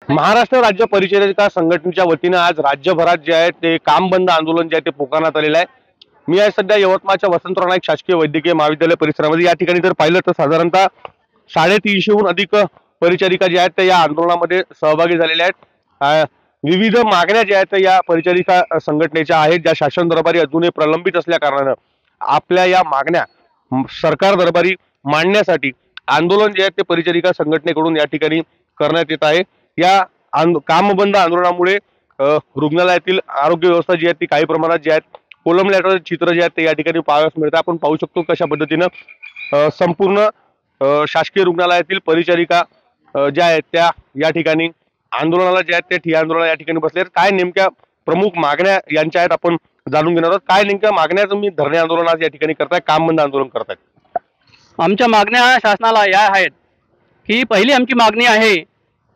महाराष्ट्र राज्य परिचारिका संघटनेच्या वतीने आज राज्यभरात जे आहे ते काम बंद आंदोलन जे आहे ते पुकारण्यात आलेलं आहे। मी आज सध्या यवतमाळच्या वसंतराव नाईक शासकीय वैद्यकीय महाविद्यालय परिसरामध्ये या ठिकाणी जर पाहिलं तर साधारणतः 350हून अधिक परिचारिका जे आहेत ते या आंदोलनामध्ये सहभागी झालेले आहेत। विविध मागण्या ज्या आहेत या परिचारिका संघटनेच्या आहेत, ज्या शासन दरबारी अजूनही प्रलंबित असल्या कारणाने आपल्या या मागण्या सरकार दरबारी मांडण्यासाठी आंदोलन जे आहे ते परिचारिका संघटनेकडून या ठिकाणी करण्यात येत आहे। या काम बंद आंदोलनामुळे रुग्णालयातील आरोग्य व्यवस्था जी आहे ती काही प्रमाणात जे आहेत कोलमल्याचं चित्र जे आहे ते या ठिकाणी पाहावयास मिळतं। आपण पाहू शकतो कशा पद्धतीने संपूर्ण शासकीय रुग्णालयातील परिचारिका ज्या आहेत त्या या ठिकाणी आंदोलनाला जे आहेत ते ठिय्या आंदोलनाला या ठिकाणी बसले आहेत। काय नेमक्या प्रमुख मागण्या यांच्या आहेत आपण जाणून घेणार आहोत। काय नेमक्या मागण्या तुम्ही धरणे आंदोलन आज या ठिकाणी करताय, काम बंद आंदोलन करताय? आमच्या मागण्या शासनाला या आहेत की पहिली आमची मागणी आहे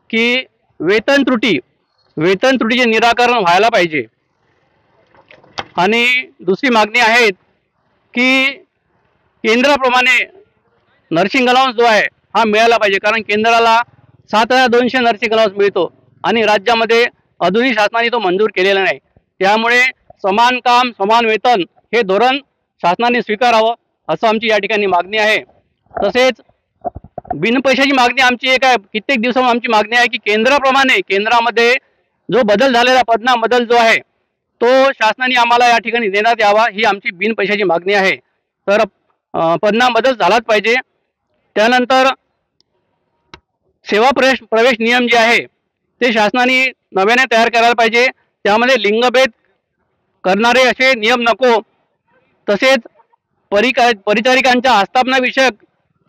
की वेतन त्रुटीचे निराकरण व्हायला पाहिजे। आणि दुसरी मागणी आहे की केंद्राप्रमाणे नर्सिंग अलाउन्स जो आहे हा मिळाला पाहिजे, कारण केंद्राला 7200 नर्सिंग अलाउन्स मिळतो आणि राज्यामध्ये अजूनही शासनाने तो मंजूर केलेला नाही। त्यामुळे समान काम समान वेतन हे धोरण शासनाने स्वीकारावं असं आमची या ठिकाणी मागणी आहे। तसेच बिनपैशाची मागणी आमची एक आहे, कित्येक दिवसांपासून आमची मागणी आहे की केंद्रामध्ये जो बदल झालेला पदनाम बदल जो आहे तो शासनाने आम्हाला या ठिकाणी देण्यात यावा, ही आमची बिनपैशाची मागणी आहे। तर पदनाम बदल झालाच पाहिजे। त्यानंतर सेवा प्रवेश नियम जे आहे ते शासनाने नव्याने तयार करायला पाहिजे, त्यामध्ये लिंगभेद करणारे असे नियम नको। तसेच परिचारिकांच्या आस्थापनाविषयक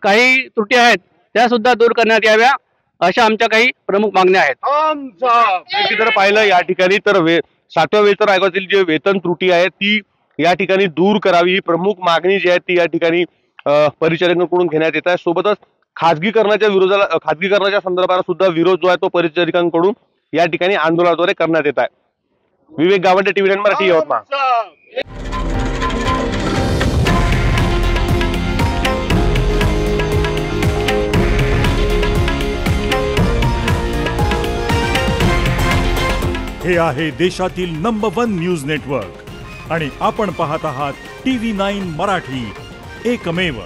काही त्रुटी आहेत त्या सुद्धा दूर करण्यात याव्या, अशा आमच्या काही प्रमुख मागण्या आहेत। जर पाहिलं या ठिकाणी तर 7व्या वेतन आयोगातील जे वेतन त्रुटी आहे ती या ठिकाणी दूर करावी, ही प्रमुख मागणी जी आहे ती या ठिकाणी परिचारिकांकडून घेण्यात येत आहे। सोबतच खाजगीकरणाच्या संदर्भात सुद्धा विरोध जो आहे तो परिचारिकांकडून या ठिकाणी आंदोलनाद्वारे करण्यात येत आहे। विवेक गावंडे, TV9 मराठी, यवतमाळ। हे आहे देशातील नंबर 1 न्यूज नेटवर्क आणि आपण पाहत आहात TV9 मराठी, एकमेव।